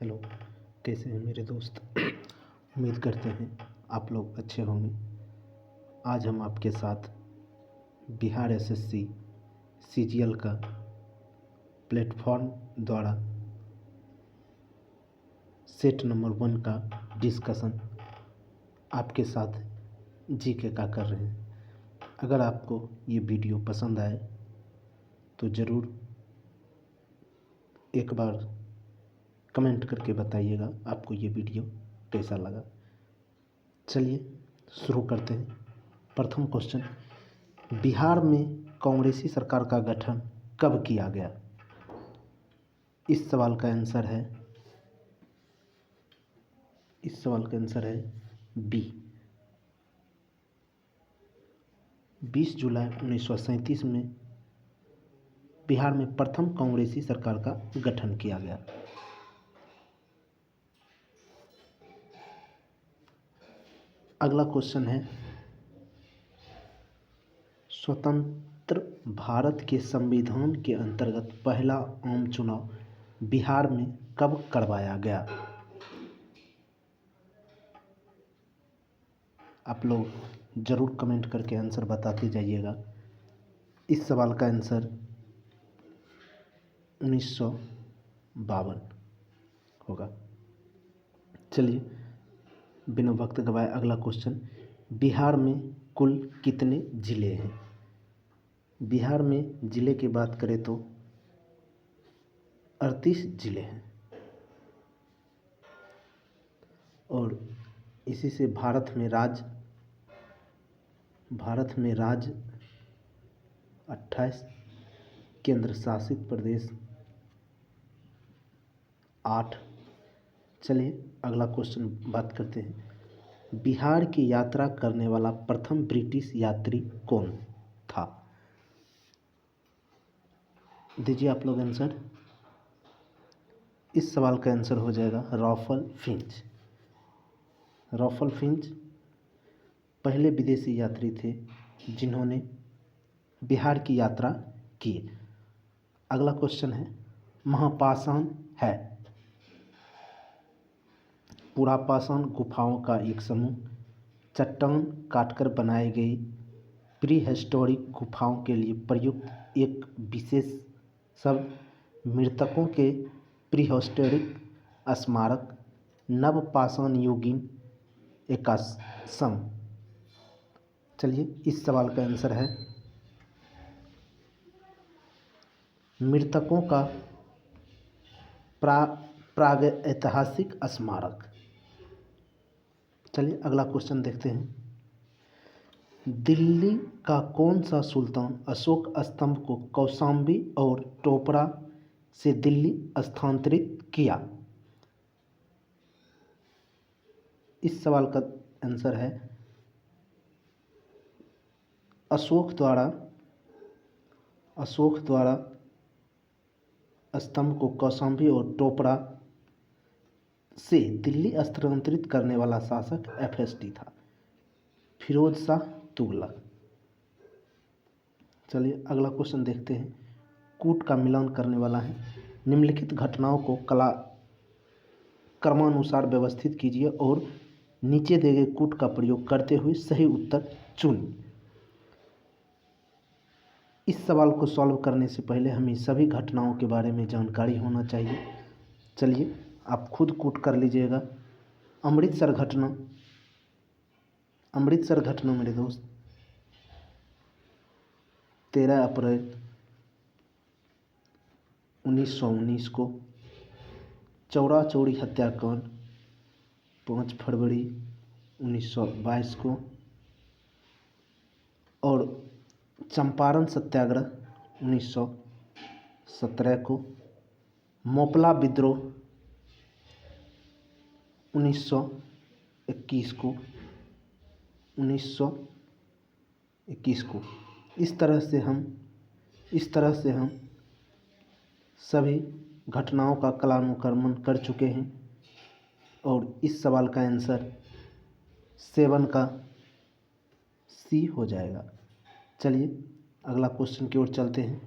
Hello, कैसे हैं मेरे दोस्त। उम्मीद करते हैं आप लोग अच्छे होंगे। आज हम आपके साथ बिहार एसएससी सीजीएल का प्लेटफॉर्म द्वारा सेट नंबर 1 का डिस्कशन आपके साथ जीके का कर रहे हैं। अगर आपको ये वीडियो पसंद आए तो ज़रूर एक बार कमेंट करके बताइएगा आपको ये वीडियो कैसा लगा। चलिए शुरू करते हैं। प्रथम क्वेश्चन, बिहार में कांग्रेसी सरकार का गठन कब किया गया? इस सवाल का आंसर है बी, 20 जुलाई 1937 में बिहार में प्रथम कांग्रेसी सरकार का गठन किया गया। अगला क्वेश्चन है, स्वतंत्र भारत के संविधान के अंतर्गत पहला आम चुनाव बिहार में कब करवाया गया? आप लोग ज़रूर कमेंट करके आंसर बताते जाइएगा। इस सवाल का आंसर 1952 होगा। चलिए बिना वक्त गवाए अगला क्वेश्चन, बिहार में कुल कितने ज़िले हैं? बिहार में ज़िले की बात करें तो 38 ज़िले हैं और इसी से भारत में राज्य 28, केंद्र शासित प्रदेश 8। चलिए अगला क्वेश्चन बात करते हैं, बिहार की यात्रा करने वाला प्रथम ब्रिटिश यात्री कौन था? दीजिए आप लोग आंसर। इस सवाल का आंसर हो जाएगा रॉल्फ फिंच। रॉल्फ फिंच पहले विदेशी यात्री थे जिन्होंने बिहार की यात्रा की। अगला क्वेश्चन है, महापाषाण है पुरापाषाण गुफाओं का एक समूह, चट्टान काटकर बनाई गई प्री हिस्टोरिक गुफाओं के लिए प्रयुक्त एक विशेष शब्द, मृतकों के प्री हिस्टोरिक स्मारक, नवपाषाण युगीन एकाश्रम। चलिए इस सवाल का आंसर है मृतकों का प्रागैतिहासिक स्मारक। चलिए अगला क्वेश्चन देखते हैं, दिल्ली का कौन सा सुल्तान अशोक स्तंभ को कौशाम्बी और टोपरा से दिल्ली स्थानांतरित किया? इस सवाल का आंसर है अशोक द्वारा स्तंभ को कौशाम्बी और टोपरा से दिल्ली स्थानांतरित करने वाला शासक FST था, फिरोज शाह तुगलक। चलिए अगला क्वेश्चन देखते हैं, कूट का मिलान करने वाला है, निम्नलिखित घटनाओं को क्रमानुसार व्यवस्थित कीजिए और नीचे दिए गए कूट का प्रयोग करते हुए सही उत्तर चुनिए। इस सवाल को सॉल्व करने से पहले हमें सभी घटनाओं के बारे में जानकारी होना चाहिए। चलिए आप खुद कूट कर लीजिएगा। अमृतसर घटना मेरे दोस्त 13 अप्रैल 1919 को, चौरा चौरी हत्याकांड 5 फरवरी 1922 को और चंपारण सत्याग्रह 1917 को, मोपला विद्रोह 1921 को। इस तरह से हम सभी घटनाओं का कालानुक्रमण कर चुके हैं और इस सवाल का आंसर 7 का C हो जाएगा। चलिए अगला क्वेश्चन की ओर चलते हैं,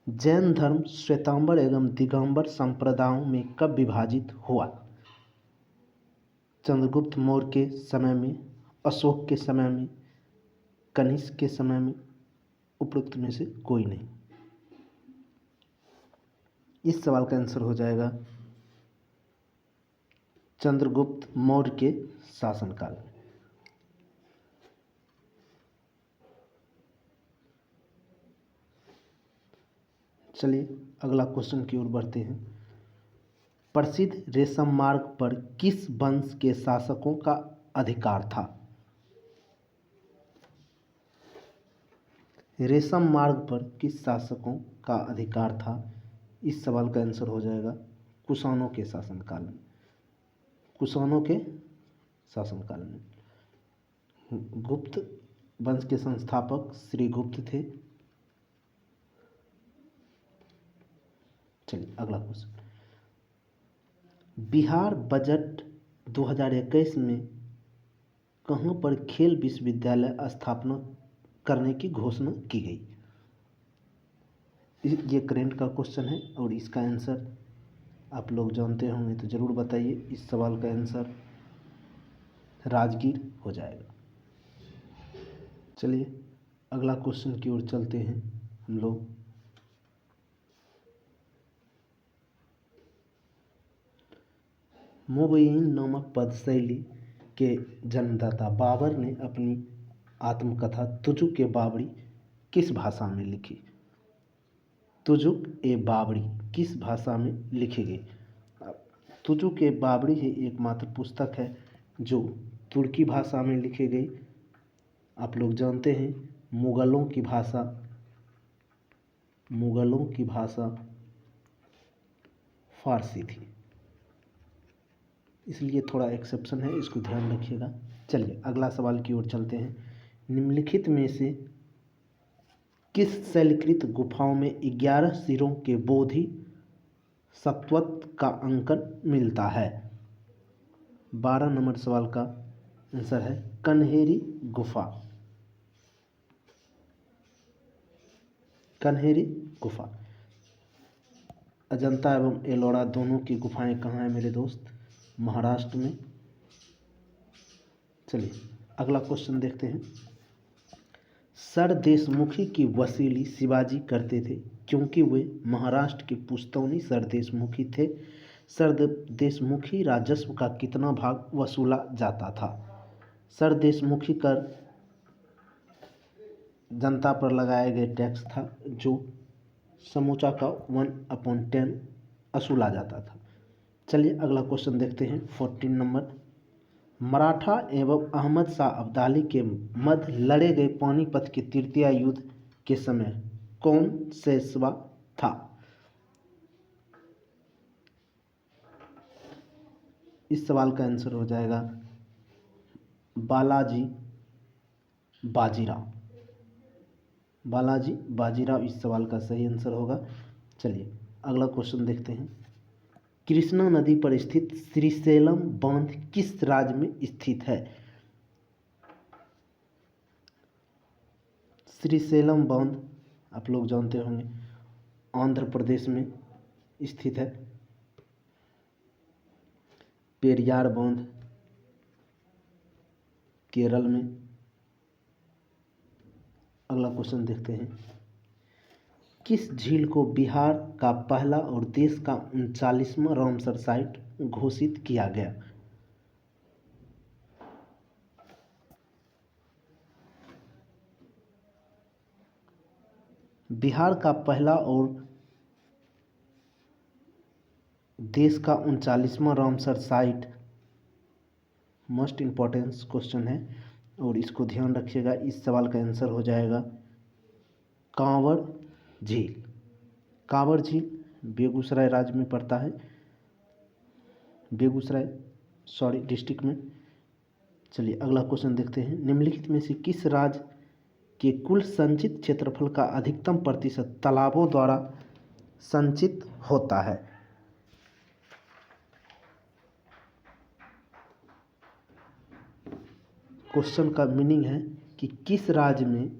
जैन धर्म श्वेतांबर एवं दिगंबर संप्रदायों में कब विभाजित हुआ? चंद्रगुप्त मौर्य के समय में, अशोक के समय में, कनिष्क के समय में, उपरोक्त में से कोई नहीं। इस सवाल का आंसर हो जाएगा चंद्रगुप्त मौर्य के शासनकाल में। चलिए अगला क्वेश्चन की ओर बढ़ते हैं। प्रसिद्ध रेशम मार्ग पर किस वंश के शासकों का अधिकार था? रेशम मार्ग पर किस शासकों का अधिकार था? इस सवाल का आंसर हो जाएगा कुषाणों के शासनकाल में। कुषाणों के शासनकाल में गुप्त वंश के संस्थापक श्री गुप्त थे। चलिए अगला क्वेश्चन। बिहार बजट 2021 में कहां पर खेल विश्वविद्यालय स्थापना करने की घोषणा की गई? ये करेंट का क्वेश्चन है और इसका आंसर आप लोग जानते होंगे तो ज़रूर बताइए। इस सवाल का आंसर राजगीर हो जाएगा। चलिए अगला क्वेश्चन की ओर चलते हैं हम लोग। मुबय्यिन नामक पदशैली के जन्मदाता बाबर ने अपनी आत्मकथा तुजुक ए बाबरी किस भाषा में लिखी? तुजुक ए बाबरी किस भाषा में लिखी गई? तुजुक ए बाबरी ही एकमात्र पुस्तक है जो तुर्की भाषा में लिखी गई। आप लोग जानते हैं मुगलों की भाषा फारसी थी, इसलिए थोड़ा एक्सेप्शन है, इसको ध्यान रखिएगा। चलिए अगला सवाल की ओर चलते हैं। निम्नलिखित में से किस शैलकृत गुफाओं में 11 सिरों के बोधि सत्वत का अंकन मिलता है? 12 नंबर सवाल का आंसर है कन्हेरी गुफा। कन्हेरी गुफा। अजंता एवं एलोरा दोनों की गुफाएं कहाँ हैं मेरे दोस्त? महाराष्ट्र में। चलिए अगला क्वेश्चन देखते हैं। सर देशमुखी की वसूली शिवाजी करते थे क्योंकि वे महाराष्ट्र के पुश्तौनी सर देशमुखी थे। सर देशमुखी राजस्व का कितना भाग वसूला जाता था? सर देशमुखी कर जनता पर लगाए गए टैक्स था जो समूचा का 1/10 वसूला जाता था। चलिए अगला क्वेश्चन देखते हैं 14 नंबर। मराठा एवं अहमद शाह अब्दाली के मध्य लड़े गए पानीपत के तृतीय युद्ध के समय कौन पेशवा था? इस सवाल का आंसर हो जाएगा बालाजी बाजीराव। बालाजी बाजीराव इस सवाल का सही आंसर होगा। चलिए अगला क्वेश्चन देखते हैं। कृष्णा नदी पर स्थित श्रीशैलम बांध किस राज्य में स्थित है? श्रीशैलम बांध आप लोग जानते होंगे आंध्र प्रदेश में स्थित है। पेरियार बांध केरल में। अगला क्वेश्चन देखते हैं। किस झील को बिहार का पहला और देश का 39वां रामसर साइट घोषित किया गया? बिहार का पहला और देश का 39वां Ramsar site most important question है और इसको ध्यान रखिएगा। इस सवाल का आंसर हो जाएगा कांवड़ झील। कांवड़ झील बेगूसराय राज्य में पड़ता है, बेगूसराय डिस्ट्रिक्ट में। चलिए अगला क्वेश्चन देखते हैं। निम्नलिखित में से किस राज्य के कुल संचित क्षेत्रफल का अधिकतम प्रतिशत तालाबों द्वारा संचित होता है? क्वेश्चन का मीनिंग है कि किस राज्य में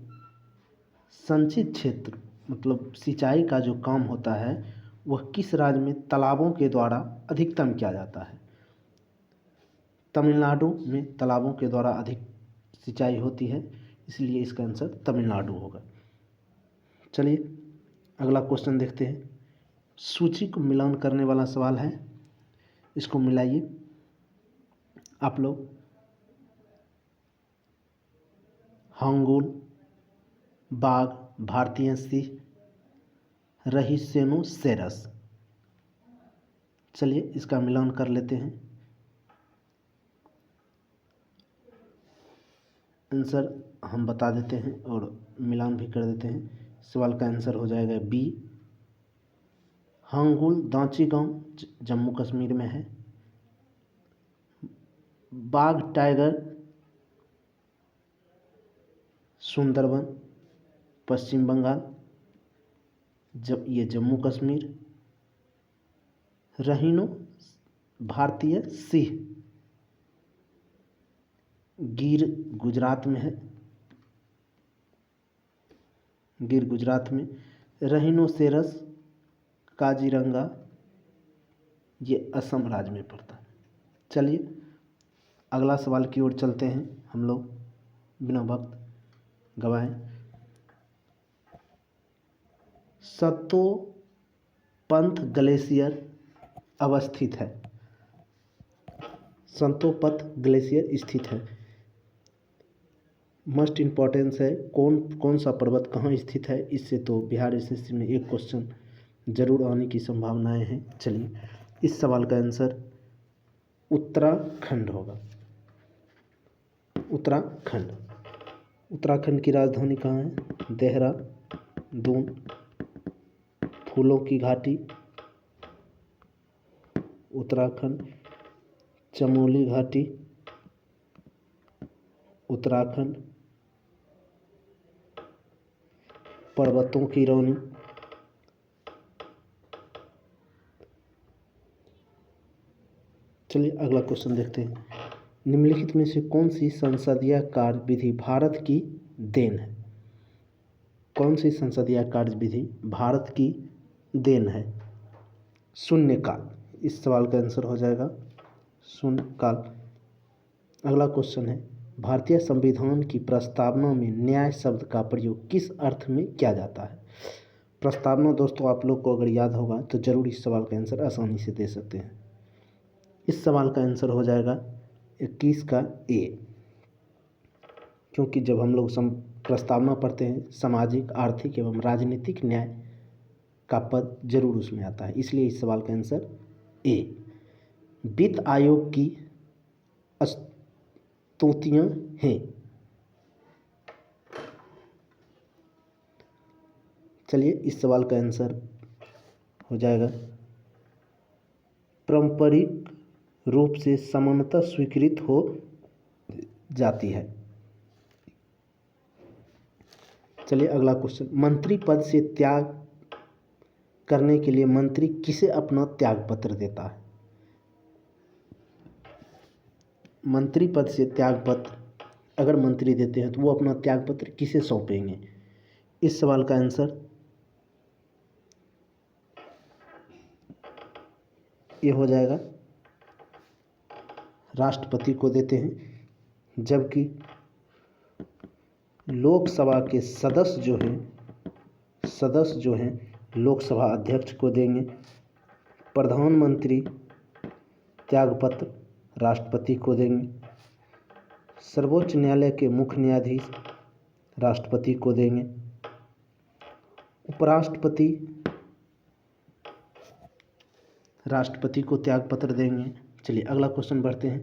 संचित क्षेत्र मतलब सिंचाई का जो काम होता है वह किस राज्य में तालाबों के द्वारा अधिकतम किया जाता है? तमिलनाडु में तालाबों के द्वारा अधिक सिंचाई होती है, इसलिए इसका आंसर तमिलनाडु होगा। चलिए अगला क्वेश्चन देखते हैं। सूची को मिलान करने वाला सवाल है, इसको मिलाइए आप लोग। हांगुल, बाघ, भारतीय सिंह, रहीसेनोसेरस। चलिए इसका मिलान कर लेते हैं। आंसर हम बता देते हैं और मिलान भी कर देते हैं। सवाल का आंसर हो जाएगा बी। हांगुल दांची गांव जम्मू कश्मीर में है। बाघ टाइगर सुंदरबन पश्चिम बंगाल, जब ये जम्मू कश्मीर। रहीनो भारतीय सिंह गिर गुजरात में है, गिर गुजरात में। रहीनोसेरस काजीरंगा ये असम राज्य में पड़ता है। चलिए अगला सवाल की ओर चलते हैं हम लोग बिना वक्त गवाए। संतोपंथ ग्लेशियर अवस्थित है। संतोपंथ ग्लेशियर स्थित है। मस्ट इम्पॉर्टेंस है, कौन कौन सा पर्वत कहाँ स्थित है। इससे तो बिहार एसएससी में एक क्वेश्चन जरूर आने की संभावनाएं हैं। चलिए इस सवाल का आंसर उत्तराखंड होगा। उत्तराखंड। उत्तराखंड की राजधानी कहाँ है? देहरादून। फूलों की घाटी उत्तराखंड। चमोली घाटी उत्तराखंड। पर्वतों की रानी चलिए अगला क्वेश्चन देखते हैं। निम्नलिखित में से कौन सी संसदीय कार्य विधि भारत की देन है? कौन सी संसदीय कार्य विधि भारत की देन है? शून्यकाल। इस सवाल का आंसर हो जाएगा शून्यकाल। अगला क्वेश्चन है, भारतीय संविधान की प्रस्तावना में न्याय शब्द का प्रयोग किस अर्थ में किया जाता है? प्रस्तावना दोस्तों आप लोग को अगर याद होगा तो जरूर इस सवाल का आंसर आसानी से दे सकते हैं। इस सवाल का आंसर हो जाएगा 21 का ए, क्योंकि जब हम लोग प्रस्तावना पढ़ते हैं सामाजिक, आर्थिक एवं राजनीतिक न्याय का पद जरूर उसमें आता है, इसलिए इस सवाल का आंसर ए। वित्त आयोग की स्तुतियां हैं। चलिए इस सवाल का आंसर हो जाएगा पारंपरिक रूप से समानता स्वीकृत हो जाती है। चलिए अगला क्वेश्चन, मंत्री पद से त्याग करने के लिए मंत्री किसे अपना त्याग पत्र देता है? मंत्री पद से त्याग पत्र अगर मंत्री देते हैं तो वो अपना त्याग पत्र किसे सौंपेंगे? इस सवाल का आंसर ये हो जाएगा राष्ट्रपति को देते हैं, जबकि लोकसभा के सदस्य जो हैं लोकसभा अध्यक्ष को देंगे। प्रधानमंत्री त्यागपत्र राष्ट्रपति को देंगे। सर्वोच्च न्यायालय के मुख्य न्यायाधीश राष्ट्रपति को देंगे। उपराष्ट्रपति राष्ट्रपति को त्यागपत्र देंगे। चलिए अगला क्वेश्चन बढ़ते हैं।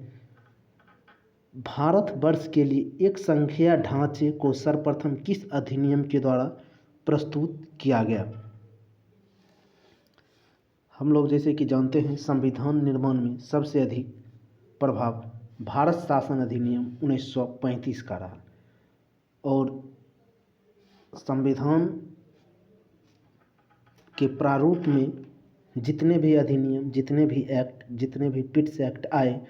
भारतवर्ष के लिए एक संघीय ढांचे को सर्वप्रथम किस अधिनियम के द्वारा प्रस्तुत किया गया? हम लोग जैसे कि जानते हैं संविधान निर्माण में सबसे अधिक प्रभाव भारत शासन अधिनियम 1935 का रहा, और संविधान के प्रारूप में जितने भी अधिनियम, जितने भी एक्ट, जितने भी पिट्स एक्ट आए,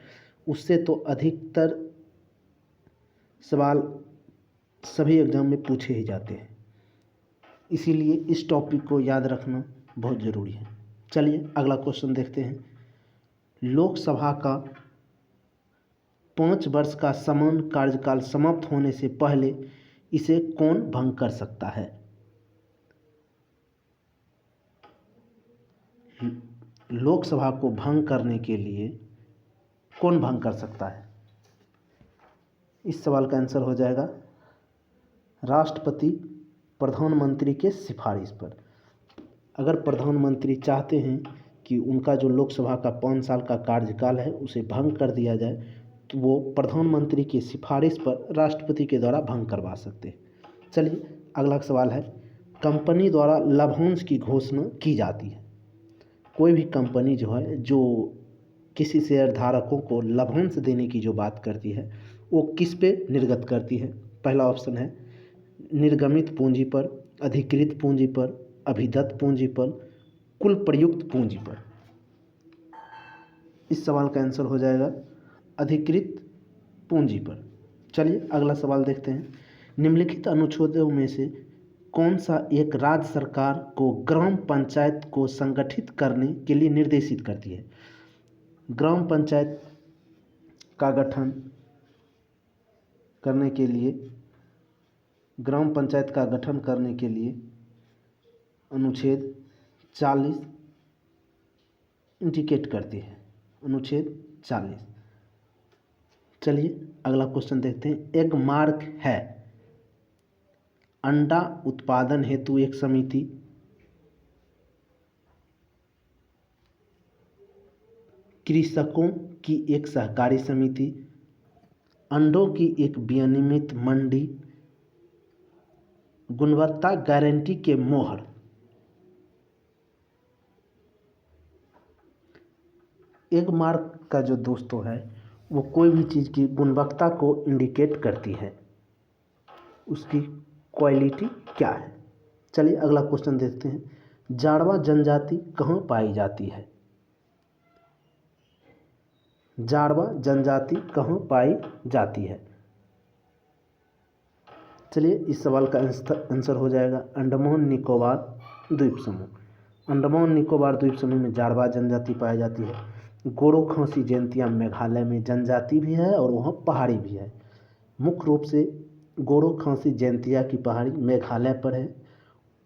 उससे तो अधिकतर सवाल सभी एग्जाम में पूछे ही जाते हैं। इसीलिए इस टॉपिक को याद रखना बहुत ज़रूरी है। चलिए अगला क्वेश्चन देखते हैं। लोकसभा का 5 वर्ष का समान कार्यकाल समाप्त होने से पहले इसे कौन भंग कर सकता है? लोकसभा को भंग करने के लिए कौन भंग कर सकता है? इस सवाल का आंसर हो जाएगा राष्ट्रपति प्रधानमंत्री के सिफारिश पर। अगर प्रधानमंत्री चाहते हैं कि उनका जो लोकसभा का 5 साल का कार्यकाल है उसे भंग कर दिया जाए, तो वो प्रधानमंत्री की सिफारिश पर राष्ट्रपति के द्वारा भंग करवा सकते हैं। चलिए अगला सवाल है, कंपनी द्वारा लाभांश की घोषणा की जाती है। कोई भी कंपनी जो है, जो किसी शेयर धारकों को लाभांश देने की जो बात करती है, वो किस पे निर्गत करती है? पहला ऑप्शन है निर्गमित पूंजी पर, अधिकृत पूंजी पर, अभिदत्त पूंजी पर, कुल प्रयुक्त पूंजी पर। इस सवाल का आंसर हो जाएगा अधिकृत पूंजी पर। चलिए अगला सवाल देखते हैं। निम्नलिखित अनुच्छेदों में से कौन सा एक राज्य सरकार को ग्राम पंचायत को संगठित करने के लिए निर्देशित करती है? ग्राम पंचायत का गठन करने के लिए अनुच्छेद 40 इंडिकेट करती है। अनुच्छेद 40। चलिए अगला क्वेश्चन देखते हैं। एग मार्क है अंडा उत्पादन हेतु एक समिति, कृषकों की एक सहकारी समिति, अंडों की एक विनियमित मंडी, गुणवत्ता गारंटी के मोहर। एग मार्क का जो दोस्तों है वो कोई भी चीज़ की गुणवत्ता को इंडिकेट करती है, उसकी क्वालिटी क्या है। चलिए अगला क्वेश्चन देखते हैं। जाड़वा जनजाति कहाँ पाई जाती है? जाड़वा जनजाति कहाँ पाई जाती है? चलिए इस सवाल का आंसर हो जाएगा अंडमान निकोबार द्वीप समूह। अंडमान निकोबार द्वीप समूह में जाड़वा जनजाति पाई जाती है। गोरो खासी जयंतिया मेघालय में जनजाति भी है और वहाँ पहाड़ी भी है। मुख्य रूप से गोरो खासी जयंतिया की पहाड़ी मेघालय पर है।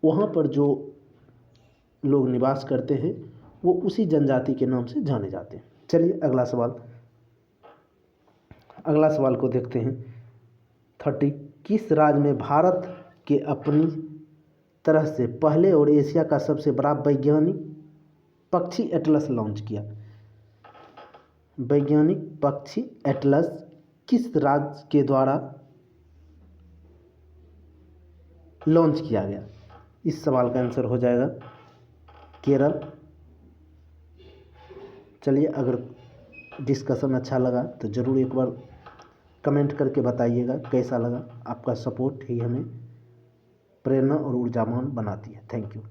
वहाँ पर जो लोग निवास करते हैं वो उसी जनजाति के नाम से जाने जाते हैं। चलिए अगला सवाल को देखते हैं। 30 किस राज्य में भारत के अपनी तरह से पहले और एशिया का सबसे बड़ा वैज्ञानिक पक्षी एटलस लॉन्च किया? वैज्ञानिक पक्षी एटलस किस राज्य के द्वारा लॉन्च किया गया? इस सवाल का आंसर हो जाएगा केरल। चलिए अगर डिस्कशन अच्छा लगा तो ज़रूर एक बार कमेंट करके बताइएगा कैसा लगा। आपका सपोर्ट ही हमें प्रेरणा और ऊर्जावान बनाती है। Thank you.